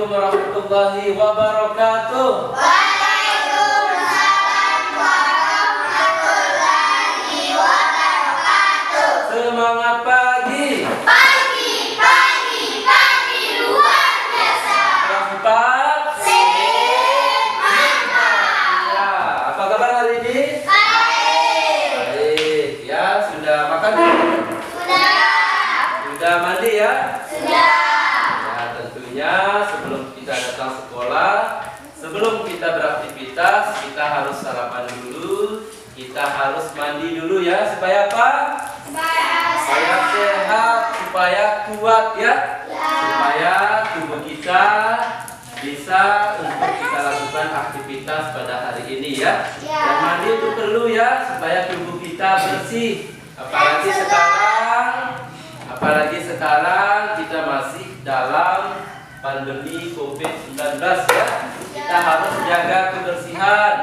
Assalamualaikum warahmatullahi wabarakatuh. Waalaikumsalam warahmatullahi wabarakatuh. Semangat pagi. Pagi luar biasa. Keempat. Ya, apa kabar hari ini? Baik. Ya, sudah makan belum? Sudah mandi ya? Ya, tentunya sebelum kita datang sekolah, sebelum kita beraktivitas, kita harus sarapan dulu, kita harus mandi dulu ya, supaya apa? Supaya sehat, supaya kuat ya, supaya tubuh kita bisa untuk kita lakukan aktivitas pada hari ini ya. Dan mandi itu perlu ya, supaya tubuh kita bersih. Apalagi sekarang kita masih dalam pandemi COVID-19 ya. Kita harus jaga kebersihan,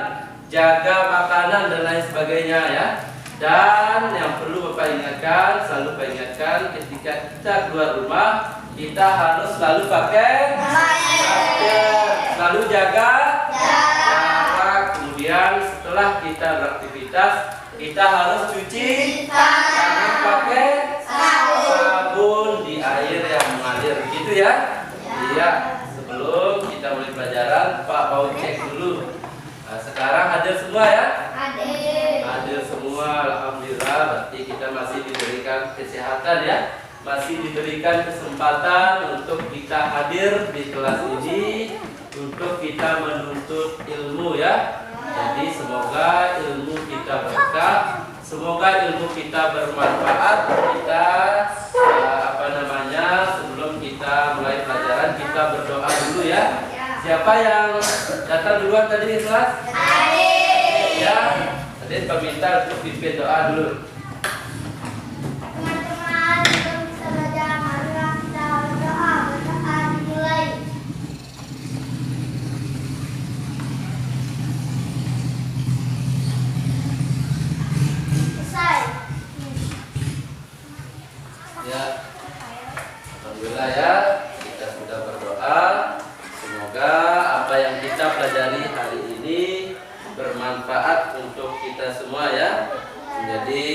jaga makanan dan lain sebagainya ya. Dan yang perlu Bapak ingatkan, selalu Bapak ingatkan, ketika kita keluar rumah, kita harus selalu pakai masker, selalu jaga jarak. Kemudian setelah kita beraktivitas, kita harus cuci tangan pakai sabun di air yang mengalir, gitu ya. Iya. Sebelum kita mulai pelajaran, Pak mau cek dulu. Nah, sekarang hadir semua ya? Hadir semua, alhamdulillah. Berarti kita masih diberikan kesehatan ya, masih diberikan kesempatan untuk kita hadir di kelas ini untuk kita menuntut ilmu ya. Jadi semoga ilmu kita berkah, semoga ilmu kita bermanfaat. Kita sebelum kita mulai pelajaran kita berdoa dulu ya. Siapa yang datang duluan tadi di kelas? Ya, Adik meminta untuk pimpin doa dulu. Teman-teman, sebelum kita belajar, marilah kita berdoa. Berdoa dimulai. Selesai. Ya, alhamdulillah ya, kita sudah berdoa. Semoga apa yang kita pelajari hari ini bermanfaat untuk kita semua ya, menjadi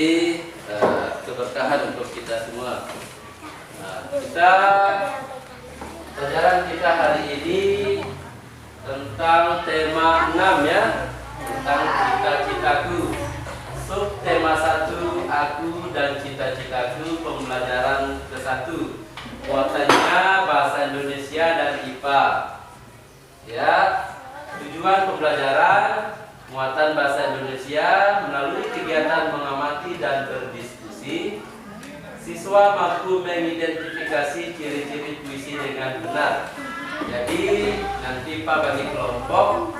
keberkahan untuk kita semua. Nah, pelajaran kita hari ini tentang tema 6 ya, tentang cita-citaku. Sub tema 1, aku dan cita-citaku, pembelajaran ke-1. Muatannya bahasa Indonesia dan IPA. Ya, tujuan pembelajaran muatan bahasa Indonesia melalui kegiatan mengamati dan berdiskusi. Siswa mampu mengidentifikasi ciri-ciri puisi dengan benar. Jadi nanti Pak bagi kelompok,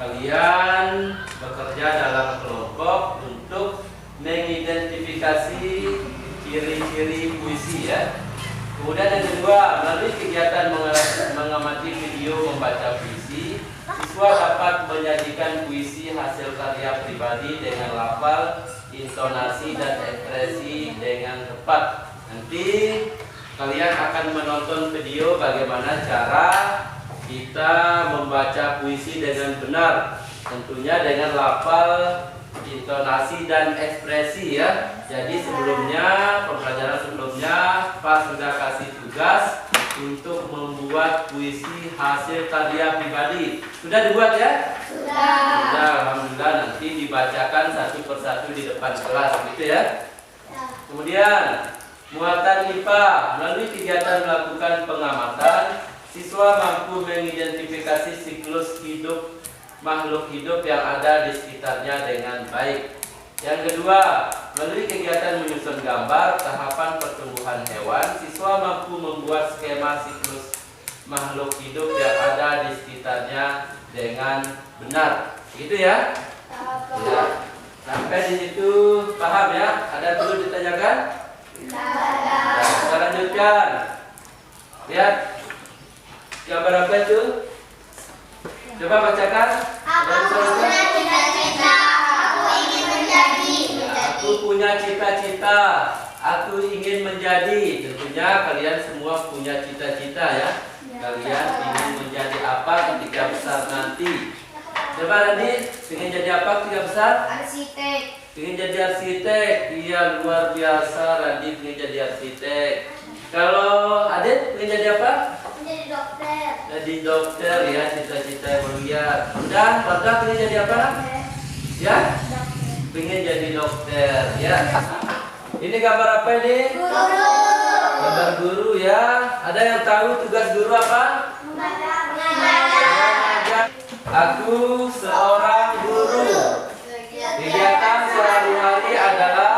kalian bekerja dalam kelompok untuk mengidentifikasi ciri-ciri puisi ya. Kemudian yang kedua, melalui kegiatan mengamati video membaca puisi, siswa dapat menyajikan puisi hasil karya pribadi dengan lafal, intonasi dan ekspresi dengan tepat. Nanti kalian akan menonton video bagaimana cara kita membaca puisi dengan benar, tentunya dengan lafal, intonasi dan ekspresi ya. Jadi pembelajaran sebelumnya Pak sudah kasih tugas untuk membuat puisi hasil karya pribadi. Sudah dibuat ya? Sudah, alhamdulillah. Nanti dibacakan satu persatu di depan kelas gitu ya. Kemudian muatan IPA, melalui kegiatan melakukan pengamatan, siswa mampu mengidentifikasi siklus hidup makhluk hidup yang ada di sekitarnya dengan baik. Yang kedua, melalui kegiatan menyusun gambar tahapan pertumbuhan hewan, siswa mampu membuat skema siklus makhluk hidup yang ada di sekitarnya dengan benar. Gitu ya? Ya. Sampai di situ paham ya? Ada perlu ditanyakan? Nah, kita lanjutkan. Lihat gambar apa itu? Coba bacakan. Aku punya cita-cita. Aku ingin menjadi. Tentunya kalian semua punya cita-cita ya. Kalian ingin menjadi apa ketika besar nanti? Coba Radit, ingin jadi apa ketika besar? Arsitek. Ingin jadi arsitek. Iya, luar biasa. Radit ingin jadi arsitek. Kalau Adit ingin jadi apa? Menjadi dokter. Jadi dokter ya, cita-cita yang mulia. Dan Bapak ingin jadi apa? Ya? Ingin jadi dokter ya. Ini gambar apa ini? Guru. Gambar guru ya. Ada yang tahu tugas guru apa? Mengajar. Aku seorang guru. Kegiatan sehari-hari adalah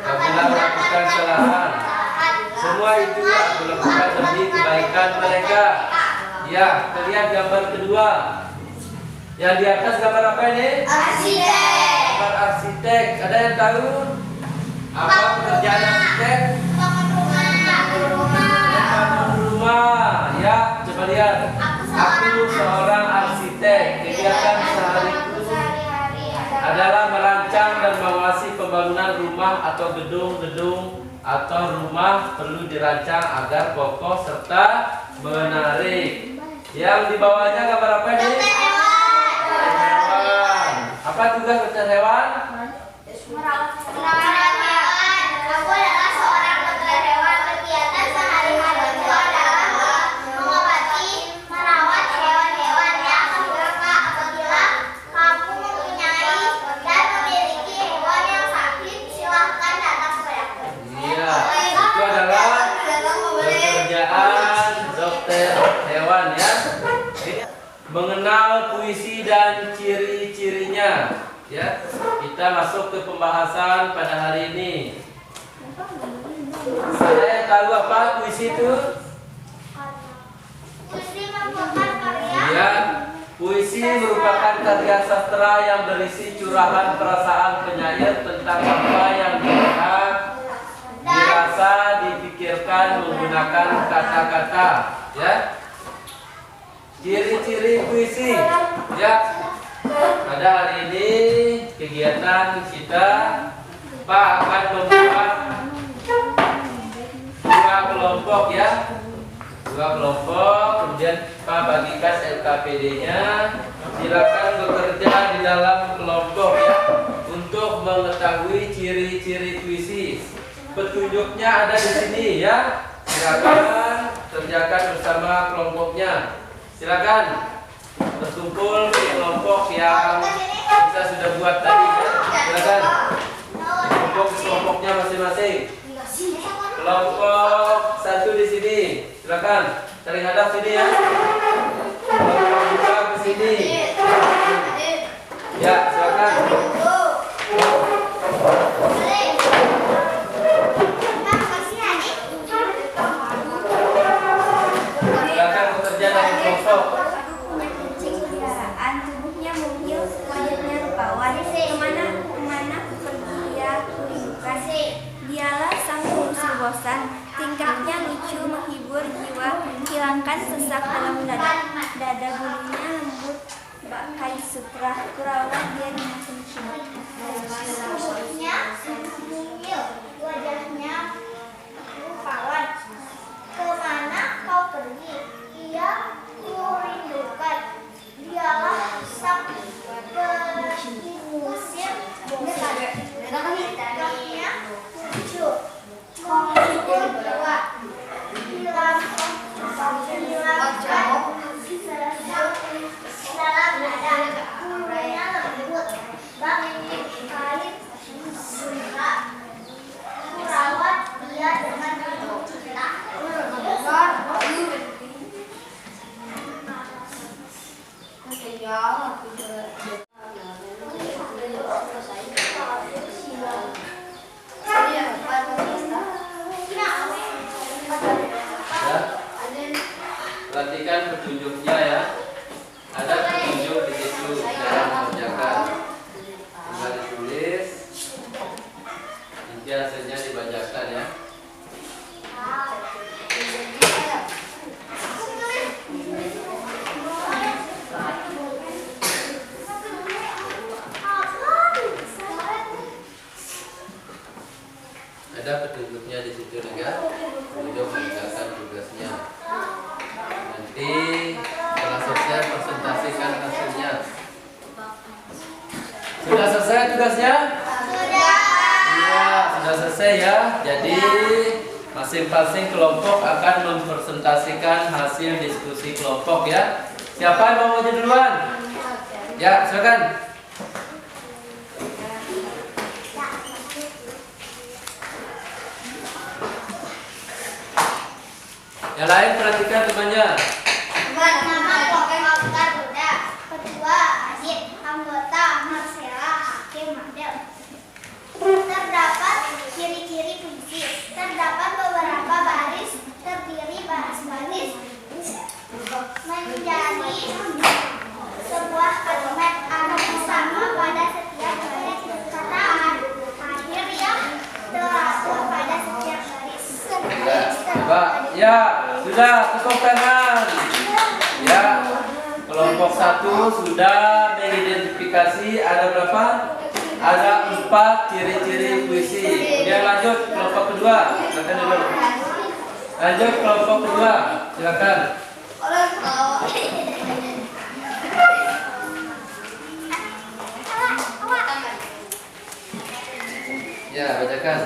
apabila melakukan kesalahan. Semua itu aku lakukan demi kebaikan mereka. Ya, kita lihat gambar kedua. Yang di atas gambar apa ini? Arsitek. Gambar arsitek. Ada yang tahu apa pekerjaan arsitek? Membangun rumah. Ya, coba lihat. Aku seorang arsitek. Kegiatan sehariku adalah merancang dan mengawasi pembangunan rumah atau gedung-gedung atau rumah perlu dirancang agar kokoh serta menarik. Yang di bawahnya gambar apa ini? Hewan. Apa tugas dokter hewan? Merawat hewan. Aku adalah seorang dokter hewan. Kegiatan sehari-hariku adalah mengobati, merawat hewan-hewan yang terluka. Apabila kamu mempunyai dan memiliki hewan yang sakit, silahkan datang kepadaku. Iya, itu adalah pekerjaan dokter hewan ya. Mengenal puisi dan ciri-cirinya. Ya, kita masuk ke pembahasan pada hari ini. Saya tahu apa puisi itu? Puisi merupakan karya. Ya, puisi merupakan karya sastra yang berisi curahan perasaan penyair tentang apa yang dilihat, dirasa, dipikirkan menggunakan kata-kata. Ya, ciri-ciri puisi. Ya, pada hari ini kegiatan kita Pak akan membuat dua kelompok ya, dua kelompok. Kemudian Pak bagikan LKPD-nya. Silakan bekerja di dalam kelompok ya untuk mengetahui ciri-ciri puisi. Petunjuknya ada di sini ya. Silakan kerjakan bersama kelompoknya. Silakan berkumpul di kelompok yang kita sudah buat tadi ya. Silakan kelompoknya masing-masing. Kelompok satu di sini. Silakan cari hadap sini ya. Kelompok dua ke sini. Ya, silakan. Silakan bekerja dalam kelompok. Tubuhnya mungil, wajahnya rupawan. Kemana pergi ia kurindukan. Dialah sang pengusir bosan, tingkahnya lucu menghibur jiwa, hilangkan sesak dalam dada bulunya lembut bakai sutra, kuraulah dia dengan kencing. Tubuhnya mungil, wajahnya rupawan. Kemana kau pergi? Ia kurindukan. Dialah sang pengusir bosan. Tingkahnya lucu, menghibur jiwa, hilangkan sesak dalam dada, bulunya lembut bagai sutra, kurawat dia dengan cinta. Ya. Perhatikan petunjuknya ya. Ada petunjuk di situ dalam mengerjakan. Tinggal ditulis. Nanti hasilnya dibacakan ya. tugasnya? Sudah. Iya, sudah selesai ya. Jadi masing-masing kelompok akan mempresentasikan hasil diskusi kelompok ya. Siapa yang mau maju duluan? Ya, silakan. Yang lain perhatikan temannya. Nama Pokemon Garuda. Ketua Adit, anggota Marcella, Hakim Madel. Terdapat ciri-ciri puisi. Terdapat beberapa baris terdiri baris-baris menjadi sebuah kalimat arti sama pada setiap baris. Kata akhir yang teratur pada setiap baris. Coba, ya sudah tepuk tangan. Ya, kelompok 1 sudah mengidentifikasi ada berapa? Ada 4 ciri-ciri puisi. Kemudian lanjut kelompok kedua. Silakan dulu. Lanjut kelompok kedua. Silakan. Ya, bacakan.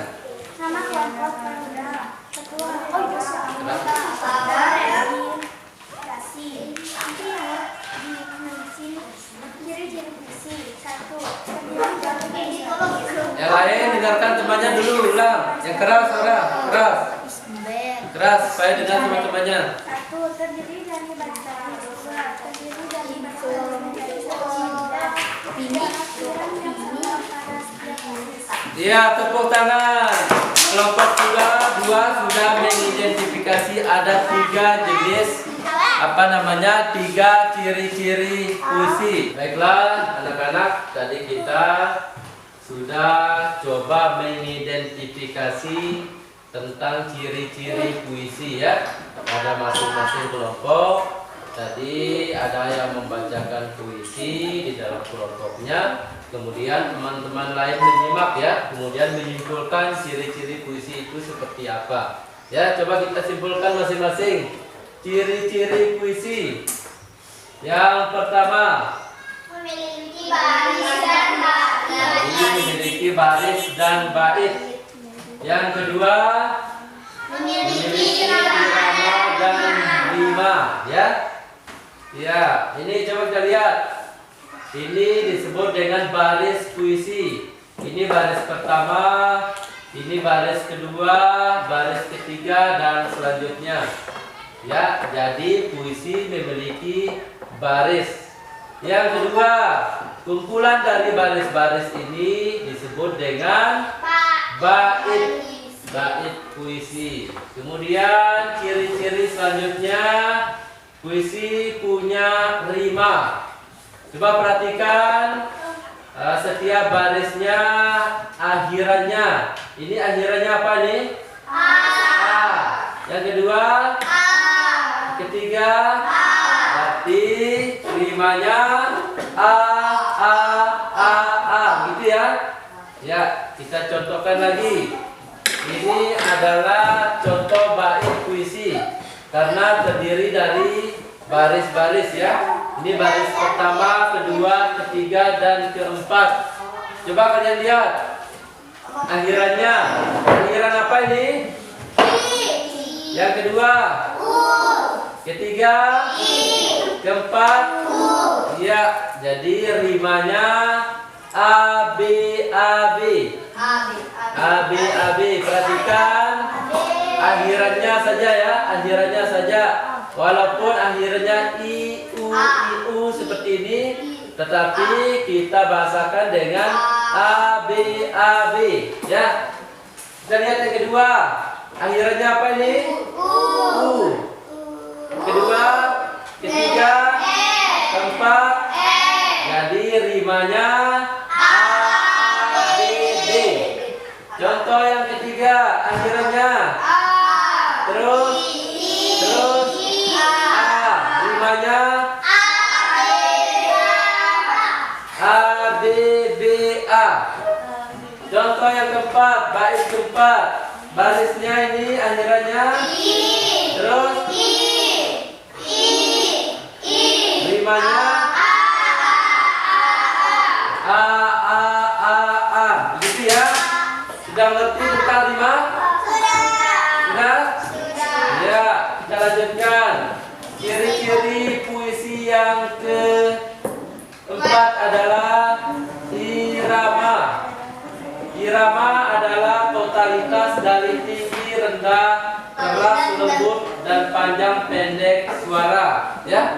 Nama kelompok Garuda. Ketua ciri-ciri puisi. 1. Yang lain dengarkan temannya dulu, ulang. Yang keras, suara keras. Keras, supaya dengar teman-temannya. 1. Terdiri dari baris-baris. 2. Terdiri dari Iya, tepuk tangan. Kelompok 2 sudah mengidentifikasi ada 3 jenis 3 ciri-ciri puisi. Baiklah, anak-anak, tadi kita sudah coba mengidentifikasi tentang ciri-ciri puisi ya. Ada masing-masing kelompok. Tadi ada yang membacakan puisi di dalam kelompoknya. Kemudian teman-teman lain menyimak ya. Kemudian menyimpulkan ciri-ciri puisi itu seperti apa. Ya, coba kita simpulkan masing-masing. Ciri-ciri puisi. Yang pertama, memiliki baris dan bait. memiliki baris dan bait. Yang kedua, memiliki irama dan rima, ya. Ya, ini coba kita lihat. Ini disebut dengan baris puisi. Ini baris pertama, ini baris kedua, baris ketiga dan selanjutnya. Ya, jadi puisi memiliki baris. Yang kedua, kumpulan dari baris-baris ini disebut dengan bait. Bait puisi. Kemudian ciri-ciri selanjutnya, puisi punya rima. Coba perhatikan setiap barisnya akhirannya. Ini akhirannya apa nih? A. Yang kedua? A. Ketiga? A. Berarti rimanya A. Gitu ya? Ya, kita contohkan lagi. Ini adalah contoh bait puisi karena terdiri dari baris-baris ya. Ini baris pertama, kedua, ketiga, dan keempat. Coba kalian lihat akhirannya. Akhiran apa ini? Yang kedua, ketiga, keempat, ya. Jadi rimanya A B. Perhatikan akhirannya saja ya, akhirannya saja. Walaupun akhirnya iu seperti ini, tetapi kita bahasakan dengan A B ya. Kita lihat yang kedua, akhirannya apa ini? U. Kedua, ketiga, keempat. Jadi rimanya A B D. Contoh yang ketiga, akhirannya terus rimanya A B B A. Contoh yang keempat, bait keempat, barisnya ini akhirannya terus rimanya A Sudah ngerti tentang rima? Sudah? Ya, kita lanjutkan. Ciri-ciri puisi yang keempat adalah irama. Irama adalah totalitas dari tinggi, rendah, keras, lembut, dan panjang pendek suara. Ya.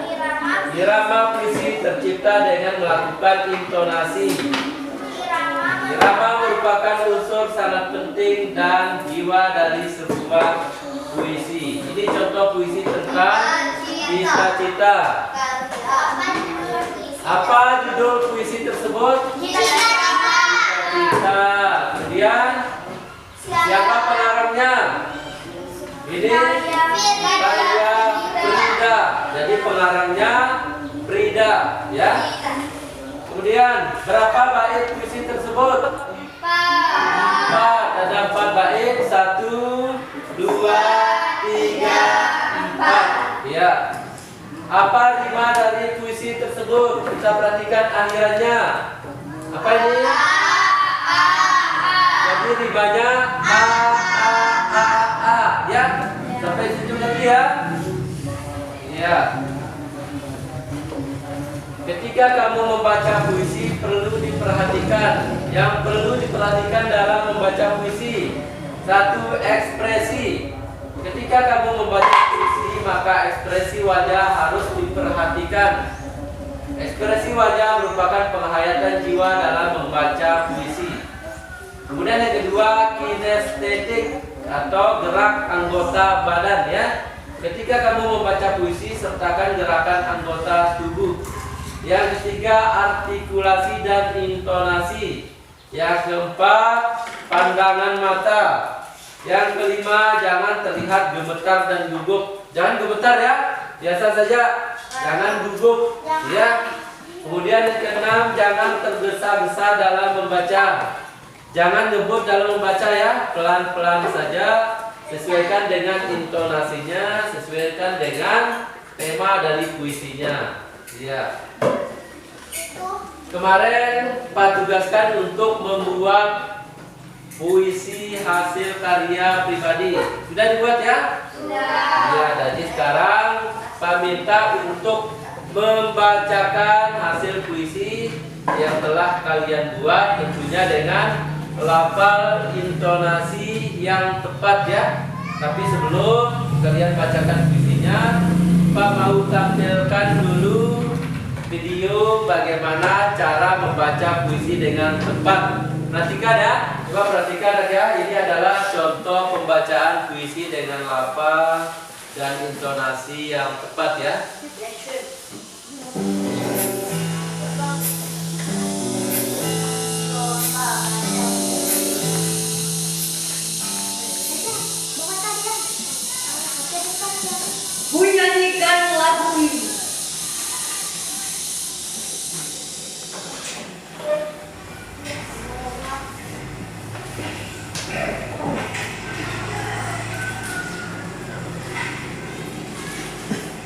Irama puisi tercipta dengan melakukan intonasi. Irama merupakan unsur sangat penting dan jiwa dari sebuah puisi. Ini contoh puisi tentang cita-cita. Apa judul puisi tersebut? Cita. Kemudian siapa pengarangnya? Ini karya Frida. Jadi pengarangnya Frida, ya. Kemudian berapa bait puisi tersebut? 4. Ada 4 bait. 1, 2, 3, 4. Ya. Apa rima dari puisi tersebut? Kita perhatikan akhirannya. Apa ini? Jadi rimanya a, ya. Sampai situ lagi ya. Ya. Ketika kamu membaca puisi perlu diperhatikan. Yang perlu diperhatikan dalam membaca puisi, 1. Ekspresi. Ketika kamu membaca puisi, maka ekspresi wajah harus diperhatikan. Ekspresi wajah merupakan penghayatan jiwa dalam membaca puisi. Kemudian yang kedua, kinestetik atau gerak anggota badan, ya. Ketika kamu membaca puisi, sertakan gerakan anggota tubuh. Yang ketiga, artikulasi dan intonasi. Yang keempat, pandangan mata. Yang kelima, jangan terlihat gemetar dan gugup. Jangan gemetar ya, biasa saja. Jangan gugup, ya. Kemudian yang keenam, jangan tergesa-gesa dalam membaca. Jangan ngebut dalam membaca ya, pelan-pelan saja. Sesuaikan dengan intonasinya, sesuaikan dengan tema dari puisinya. Ya. Kemarin Pak tugaskan untuk membuat puisi hasil karya pribadi. Sudah dibuat ya? Sudah. Ya, jadi sekarang Pak minta untuk membacakan hasil puisi yang telah kalian buat, tentunya dengan lafal intonasi yang tepat ya. Tapi sebelum kalian bacakan puisinya, Pak mau tampilkan dulu video bagaimana cara membaca puisi dengan tepat. Perhatikan ya, coba perhatikan ya. Ini adalah contoh pembacaan puisi dengan lafal dan intonasi yang tepat ya. Ku nyanyikan lagu ini.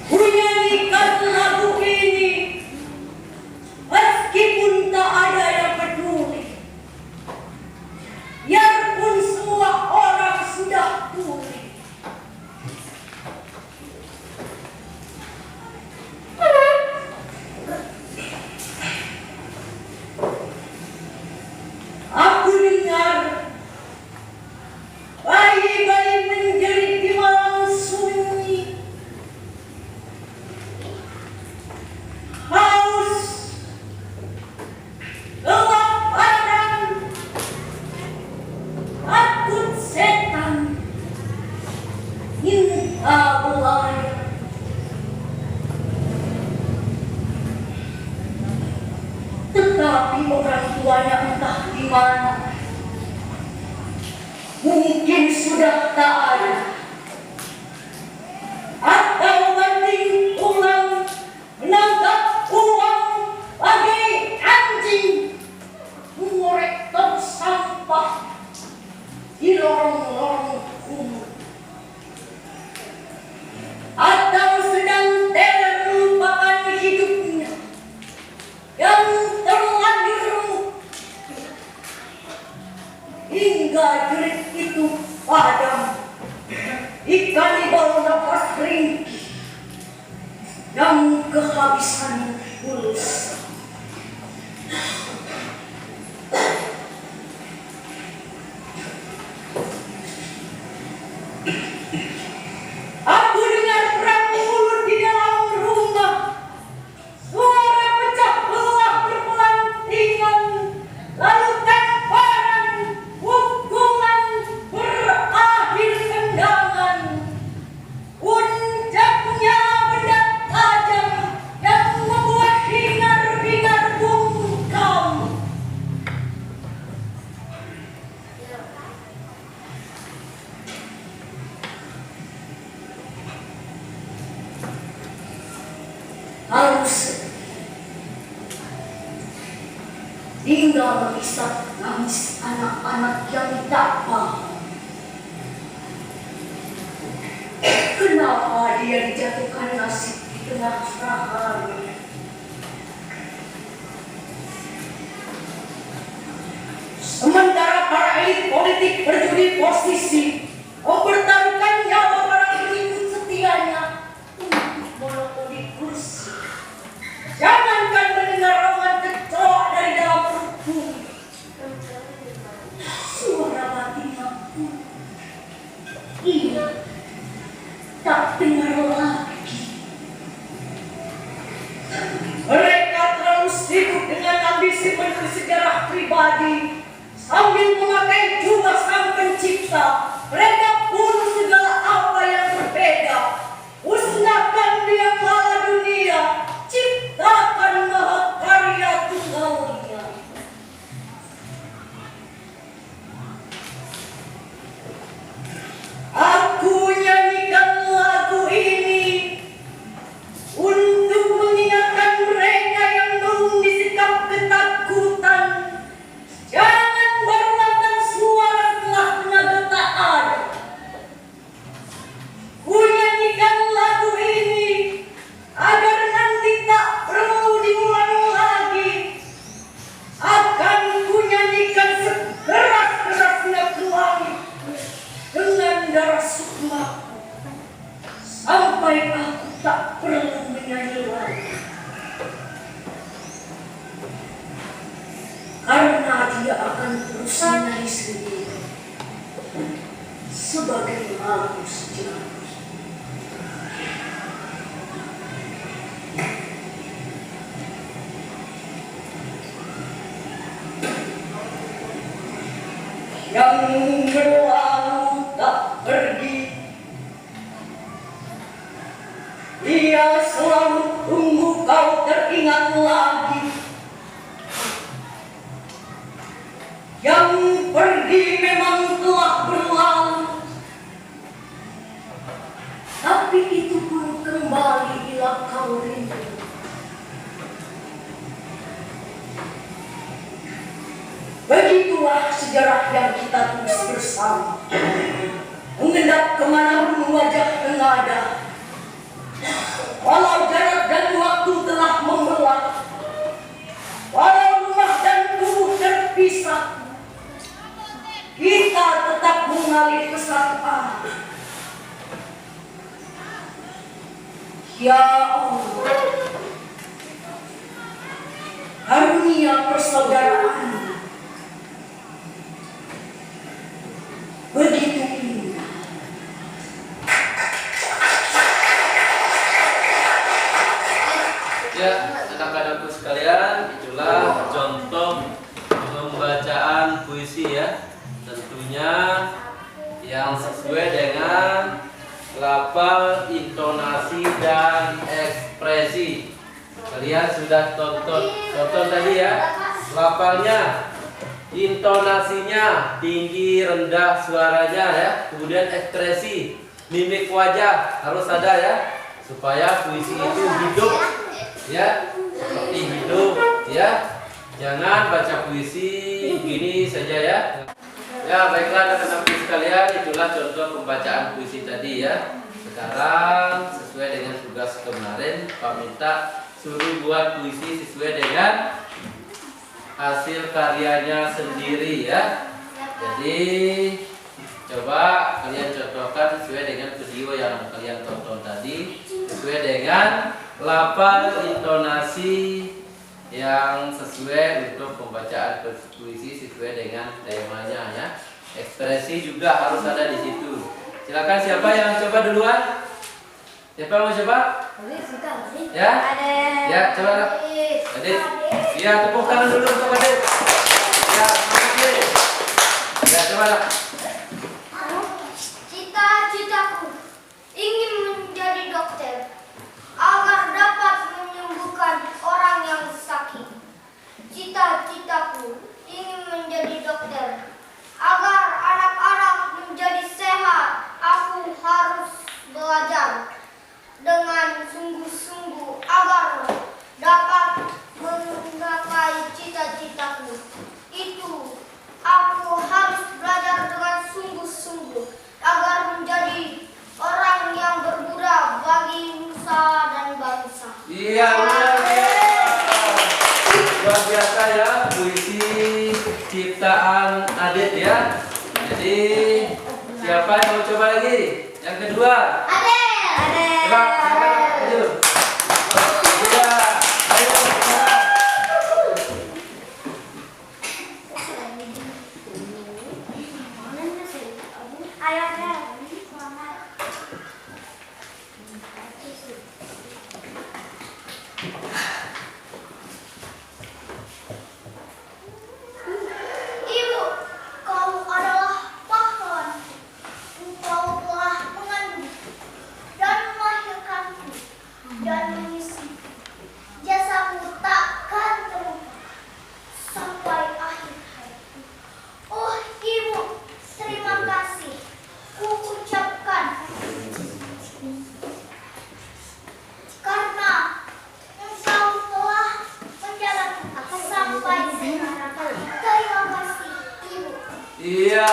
Ku nyanyikan lagu ini meskipun tak ada yang peduli. Biarpun semua orang sudah tuli. Aku dengar bayi-bayi menjerit di malam sunyi. Haus, kelaparan, takut setan, minta belayar. Tetapi orang tuanya entah di mana. Mungkin sudah tak ada. Atau banting tulang menangkap uang bagai anjing mengorek tong sampah di lorong-lorong kumuh. Atau sedang terlupakan hidupnya yang terlanjur hingga kehabisan pulsa. Aku dengar perang mulut di dalam rumah. Suara pecah belah berpelantingan, lalu temparan, pukulan berakhir tendangan. Puncaknya benda tajam yang membuat hingar-bingar bungkam. Harus tinggal bisa nangis anak-anak yang tak paham. Kenapa dia dijatuhkan nasib di tengah hari? Sementara para elit politik berjudi posisi mempertaruhkan nyawa para pengikut setianya untuk monopoli kursi. Jangankan mendengar omongan kecoa dari dalam perut bumi, suara batinnya pun ia tak dengar lagi. Mereka terlalu sibuk dengan ambisi menulis sejarah pribadi sambil memakai jubah sang pencipta. Mereka bunuh segala apa yang berbeda, musnahkan biang lala dunia, ciptakan mahakarya tunggalnya. Aku nyanyikan lagu ini untuk mengingatkan mereka yang belum disikap ketakutan. Jangan berlantang suara telah tenaga tak ada. Ku nyanyikan lagu ini agar nanti tak perlu diulang lagi. Akan ku nyanyikan sekeras-kerasnya ke langit dengan darah sukmaku, sampai aku tak perlu menyanyi lagi. Karena dia akan terus menyanyi sendiri sebagai lagu sejarah. Yang berlalu tak pergi, dia selalu tunggu kau teringat lagi. Yang pergi memang telah berlalu, tapi itu pun kembali bila kau rindu. Begitulah sejarah yang kita tulis bersama, mengendap kemanapun wajah mengada. Walau jarak dan waktu telah membelah, walau rumah dan tubuh terpisah, kita tetap mengalir pesan Allah. Ya Allah, karunia persaudaraan begitu indah. Ya, anak-anakku sekalian, itulah contoh pembacaan puisi ya. Tentunya yang sesuai dengan lafal, intonasi, dan ekspresi. Kalian sudah tonton tadi ya, lafalnya, intonasinya, tinggi, rendah suaranya ya, kemudian ekspresi, mimik wajah harus ada ya, supaya puisi itu hidup ya, seperti hidup ya. Jangan baca puisi gini saja ya. Ya baiklah anak-anak sekalian, itulah contoh pembacaan puisi tadi ya. Sekarang sesuai dengan tugas kemarin, Pak minta suruh buat puisi sesuai dengan hasil karyanya sendiri ya. Jadi coba kalian contohkan sesuai dengan video yang kalian tonton tadi. sesuai dengan lafal intonasi yang sesuai untuk pembacaan puisi sesuai dengan temanya ya. Ekspresi juga harus ada di situ. Silakan siapa yang coba duluan? Siapa mau coba? Ya? Ya, coba. Adit. Ya, tepuk tangan dulu untuk Adit. Ya, makasih. Ya, coba. Cita-citaku ingin menjadi dokter agar dapat menyembuhkan orang yang sakit. Cita-citaku ingin menjadi dokter agar anak-anak menjadi sehat. Aku harus belajar dengan sungguh-sungguh agar dapat menggapai cita-citaku. Itu aku harus belajar dengan sungguh-sungguh agar menjadi orang yang berguna bagi nusa dan bangsa. Iya, luar biasa ya puisi ciptaan Adit ya. Jadi siapa yang mau coba lagi? Yang kedua. Coba, silakan maju. Iya, ayo. Ibu, kau adalah pahlawan. Engkau telah mengandung dan melahirkanku dan mengisi. Jasamu takkan terlupa sampai akhir hayatku. Oh ibu, terima kasih. Ku ucapkan karena engkau telah menjalanku sampai sekarang. Terima kasih ibu. Iya.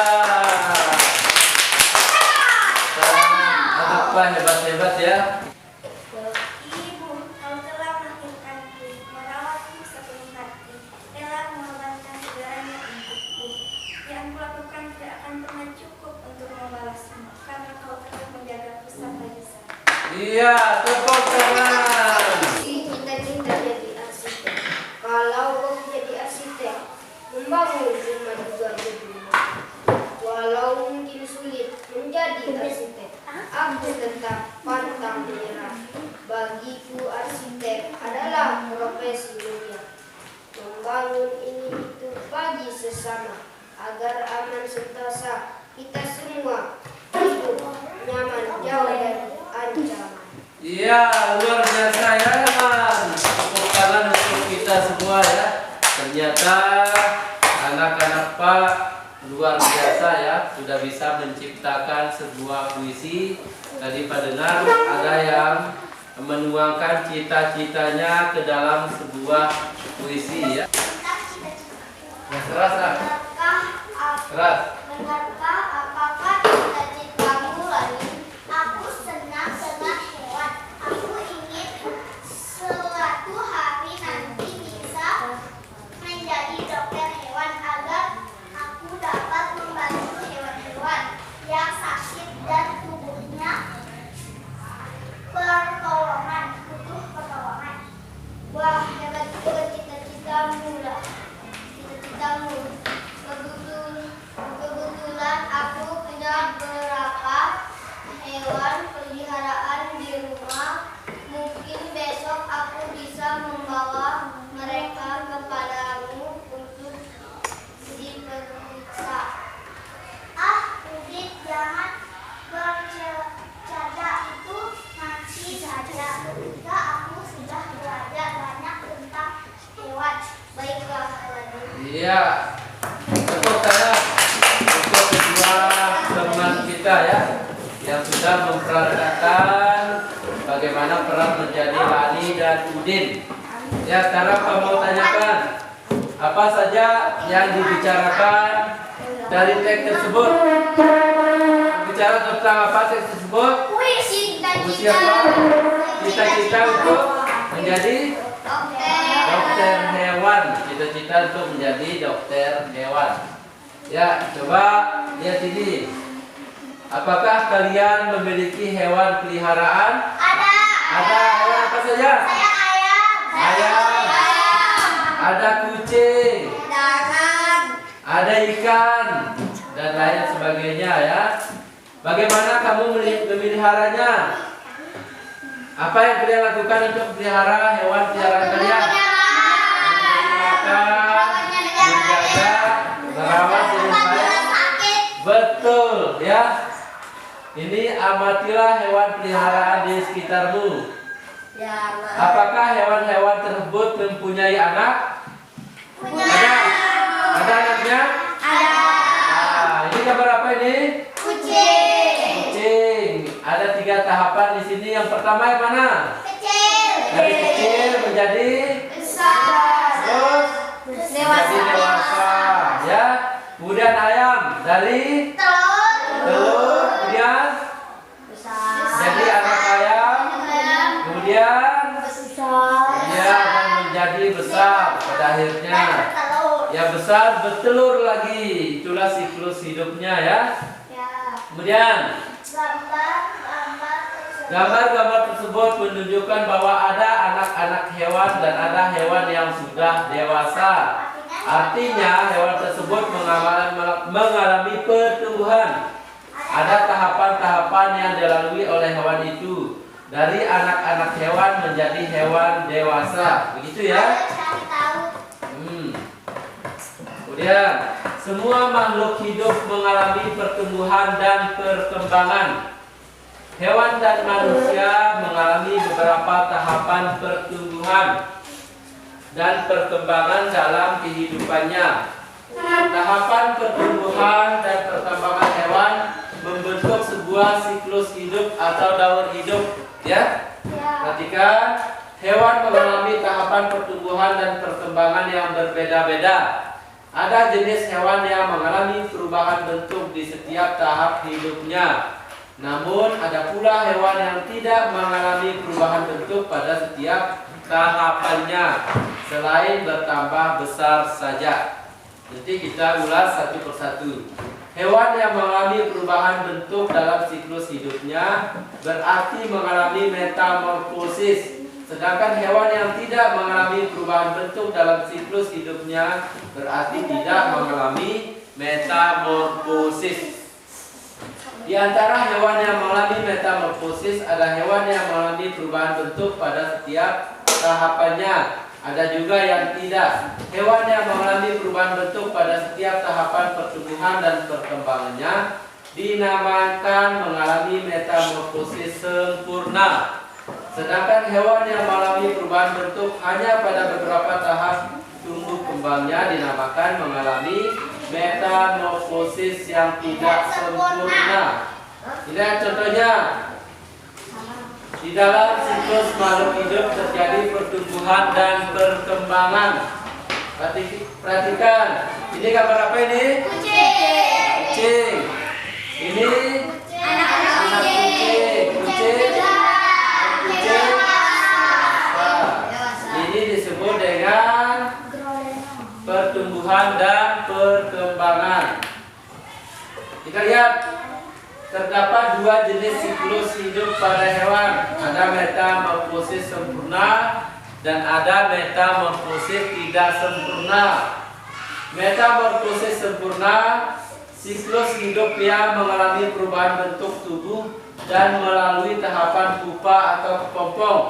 Apa hebat-hebat ya. Ibu, kau telah melahirkanku, merawatku sepenuh hati, rela mengorbankan segalanya untukku. Yang kulakukan tidak akan pernah cukup untuk membalasmu, karena kau telah menjagaku sampai besar. Iya, tepuk tangan. Cita-cita jadi arsitek. Kalau kau jadi arsitek, membangun rumah juga jadi rumah. Walau mungkin sulit menjadi arsitek, aku tetap pantang menyerah. Bagiku arsitek adalah profesi mulia. Membangun ini itu bagi sesama agar aman sentosa kita semua hidup nyaman jauh dari ancaman. Iya, luar biasa ya, Man. Tepuk tangan untuk kita semua ya. Ternyata anak-anak Pak luar biasa ya, sudah bisa menciptakan sebuah puisi. Tadi Pak dengar ada yang menuangkan cita-citanya ke dalam sebuah puisi ya. Yang keras lah. Keras. Benarkah apakah cita-citamu lain? Aku senang dengan hewan. Aku ingin suatu hari nanti bisa menjadi dokter hewan agar aku dapat membantu hewan-hewan yang sakit dan tubuhnya butuh pertolongan. Wah, hebat juga cita-citamu lah. Cita-citamu. Kebetulan aku punya beberapa hewan peliharaan di rumah. Mungkin besok aku bisa membawa mereka kepadamu untuk diperiksa. Ah, Udit, jangan bercanda itu nanti saja. Ketika aku sudah belajar banyak tentang hewan. Baiklah, Waduh. Iya. Tepuk tangan untuk kedua teman kita ya, yang sudah memperagakan bagaimana peran menjadi Lani dan Udin. Ya, sekarang kamu mau tanyakan apa saja yang dibicarakan dari teks tersebut. Bicara tentang apa teks tersebut? Puisi Puisi apa? Cita-cita untuk menjadi dokter hewan. Cita-cita untuk menjadi dokter hewan. Ya, coba lihat ini. Apakah kalian memiliki hewan peliharaan? Ada. Ada hewan apa saja? Ayam. Ada kucing. Ada ikan dan lain sebagainya ya. Bagaimana kamu memeliharanya? Apa yang kalian lakukan untuk pelihara hewan peliharaan kalian? Makan, menjaga, merawat dengan baik. Betul ya. Ini amatilah hewan peliharaan di sekitarmu. Apakah hewan-hewan tersebut mempunyai anak? Ada. Ada anaknya? Nah, ini gambar apa ini? Kucing. Ada 3 tahapan di sini. Yang pertama yang mana? Dari kecil menjadi terus menjadi dewasa, ya. Kemudian ayam dari telur, kemudian jadi anak ayam, kemudian ya dan menjadi besar pada akhirnya. Ya besar bertelur lagi. Itulah siklus hidupnya ya. Kemudian gambar-gambar tersebut menunjukkan bahwa ada anak-anak hewan dan ada hewan yang sudah dewasa. Artinya hewan tersebut mengalami pertumbuhan. Ada tahapan-tahapan yang dilalui oleh hewan itu. Dari anak-anak hewan menjadi hewan dewasa. Begitu ya. Kemudian semua makhluk hidup mengalami pertumbuhan dan perkembangan. Hewan dan manusia mengalami beberapa tahapan pertumbuhan dan perkembangan dalam kehidupannya. Tahapan pertumbuhan dan perkembangan hewan membentuk sebuah siklus hidup atau daur hidup, ya. Perhatikan, hewan mengalami tahapan pertumbuhan dan perkembangan yang berbeda-beda. Ada jenis hewan yang mengalami perubahan bentuk di setiap tahap hidupnya. Namun ada pula hewan yang tidak mengalami perubahan bentuk pada setiap tahapannya, selain bertambah besar saja. Nanti kita ulas satu persatu. Hewan yang mengalami perubahan bentuk dalam siklus hidupnya berarti mengalami metamorfosis. Sedangkan hewan yang tidak mengalami perubahan bentuk dalam siklus hidupnya berarti tidak mengalami metamorfosis. Di antara hewan yang mengalami metamorfosis ada hewan yang mengalami perubahan bentuk pada setiap tahapannya. Ada juga yang tidak. Hewan yang mengalami perubahan bentuk pada setiap tahapan pertumbuhan dan perkembangannya dinamakan mengalami metamorfosis sempurna. Sedangkan hewan yang mengalami perubahan bentuk hanya pada beberapa tahap tumbuh kembangnya dinamakan mengalami metamorfosis yang tidak sempurna. Ini contohnya. Di dalam siklus makhluk hidup terjadi pertumbuhan dan perkembangan. Perhatikan. Ini gambar apa ini? Kucing. Ini anak kucing. Ini disebut dengan pertumbuhan dan perkembangan. Kita lihat, terdapat 2 jenis siklus hidup pada hewan. Ada metamorfosis sempurna dan ada metamorfosis tidak sempurna. Metamorfosis sempurna, siklus hidup yang mengalami perubahan bentuk tubuh dan melalui tahapan pupa atau kepompong.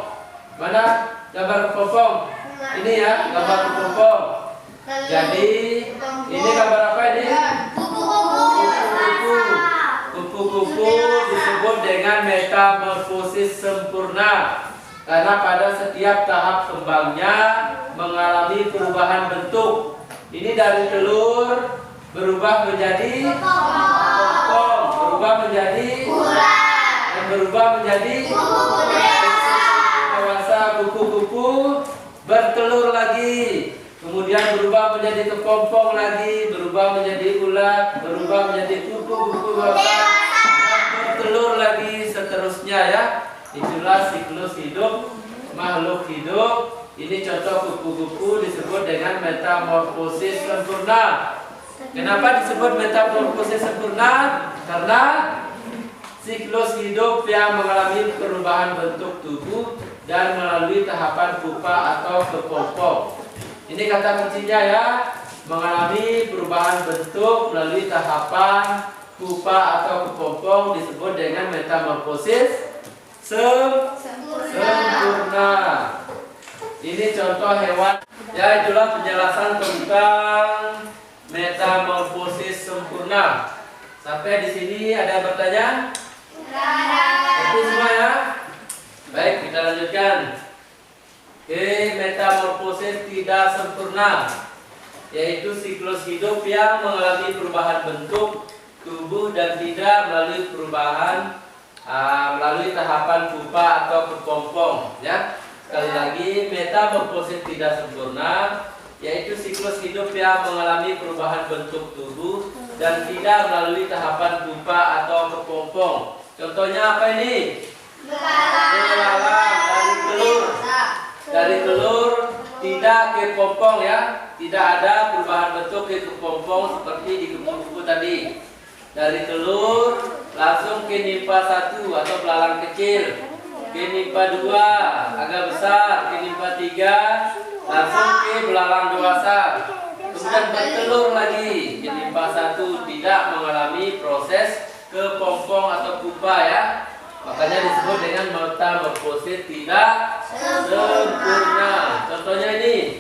Mana gambar kepompong? Ini ya, gambar kepompong. Jadi ini gambar apa ini? Kupu-kupu disebut dengan metamorfosis sempurna karena pada setiap tahap kembangnya mengalami perubahan bentuk. Ini dari telur berubah menjadi kepompong, berubah menjadi ular, dan berubah menjadi dewasa. Kupu-kupu bertelur lagi, kemudian berubah menjadi kepompong lagi, berubah menjadi ulat, berubah menjadi kupu-kupu bertelur lagi, seterusnya ya. Itulah siklus hidup makhluk hidup. Ini contoh kupu-kupu disebut dengan metamorfosis sempurna. Kenapa disebut metamorfosis sempurna? Karena siklus hidup yang mengalami perubahan bentuk tubuh dan melalui tahapan pupa atau kepompong. Ini kata kuncinya ya, mengalami perubahan bentuk melalui tahapan pupa atau kepompong disebut dengan metamorfosis sempurna. Ini contoh hewan. Ya, itulah penjelasan tentang metamorfosis sempurna. Sampai di sini ada yang bertanya? Itu semua ya. Baik, kita lanjutkan. Oke, metamorfosis tidak sempurna, yaitu siklus hidup yang mengalami perubahan bentuk tubuh dan tidak melalui perubahan melalui tahapan pupa atau kepompong. Ya, sekali lagi, metamorfosis tidak sempurna, yaitu siklus hidup yang mengalami perubahan bentuk tubuh dan tidak melalui tahapan pupa atau kepompong. Contohnya apa ini? Belalang dari telur. Dari telur tidak ke pompong ya, tidak ada perubahan bentuk ke kepompong seperti di kupu-kupu tadi. Dari telur langsung ke nimpa 1 atau belalang kecil, ke nimpa 2 agak besar, ke nimpa 3 langsung ke belalang dewasa, kemudian bertelur lagi, ke nimpa 1 tidak mengalami proses ke pompong atau pupa ya. Makanya disebut dengan metamorfosis tidak sempurna. Contohnya ini,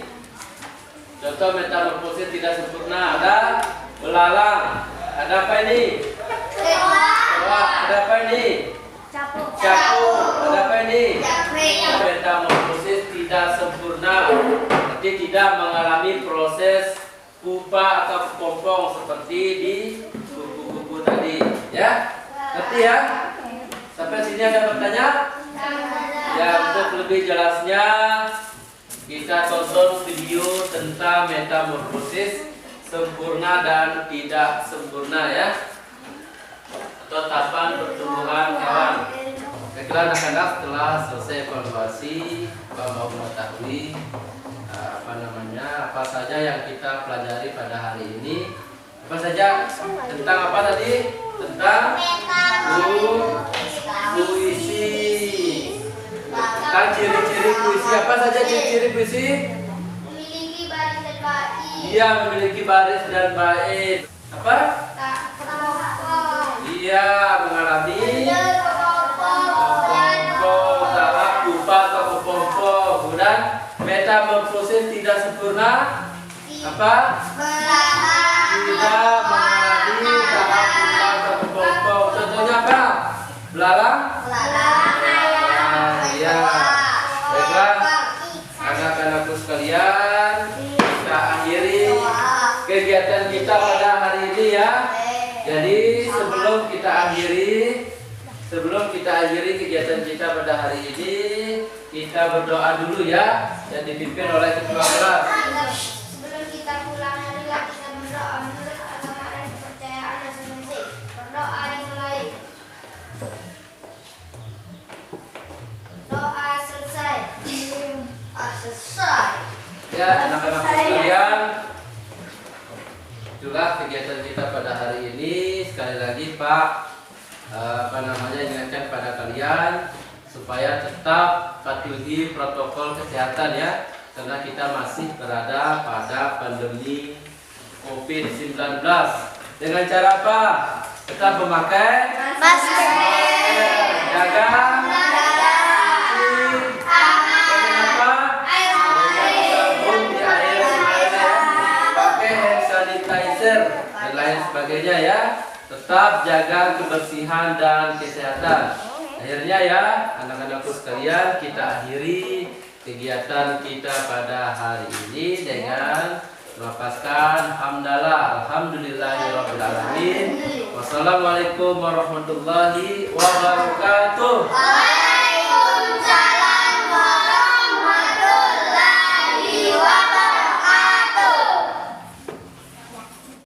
contoh metamorfosis tidak sempurna, ada belalang. Ada apa ini? Ada apa ini? Capung. Ada apa ini? Metamorfosis tidak sempurna, berarti tidak mengalami proses pupa atau kepompong seperti di kupu-kupu tadi. Ya, ngerti ya? Sampai sini ada pertanyaan? Ya, untuk lebih jelasnya kita tonton video tentang metamorfosis sempurna dan tidak sempurna ya, atau tahapan pertumbuhan hewan. Saya kira anak-anak setelah selesai evaluasi mau mengetahui apa saja yang kita pelajari pada hari ini. Apa saja? Tentang apa tadi? Tentang puisi. Tentang ciri-ciri puisi. Apa saja ciri-ciri puisi? Memiliki baris dan bait. Iya, memiliki baris dan bait. Apa? Iya, mengalami kepompong, tahap pupa atau kepompong. Kemudian metamorfosis tidak sempurna. Apa? Tidak mengalami tahap pupa atau kepompong. Contohnya apa? Belalang? Iya. Baiklah, anak-anakku sekalian, kita akhiri kegiatan kita pada hari ini ya. Jadi sebelum kita akhiri kegiatan kita pada hari ini, kita berdoa dulu ya, yang dipimpin oleh ketua kelas. Sebelum kita pulang, marilah kita berdoa menurut agama dan kepercayaan masing-masing. Berdoa dimulai. Doa selesai. Selesai. Ya, anak-anak sekalian, itulah kegiatan kita pada hari ini. Sekali lagi Pak, ingatkan pada kalian supaya tetap patuhi protokol kesehatan ya, karena kita masih berada pada pandemi COVID-19. Dengan cara apa? Tetap memakai masker, jaga dan lain sebagainya ya. Tetap jaga kebersihan dan kesehatan. Akhirnya ya, anak-anakku sekalian, kita akhiri kegiatan kita pada hari ini dengan melafazkan hamdalah, alhamdulillahirabbil alamin. Wassalamualaikum warahmatullahi wabarakatuh.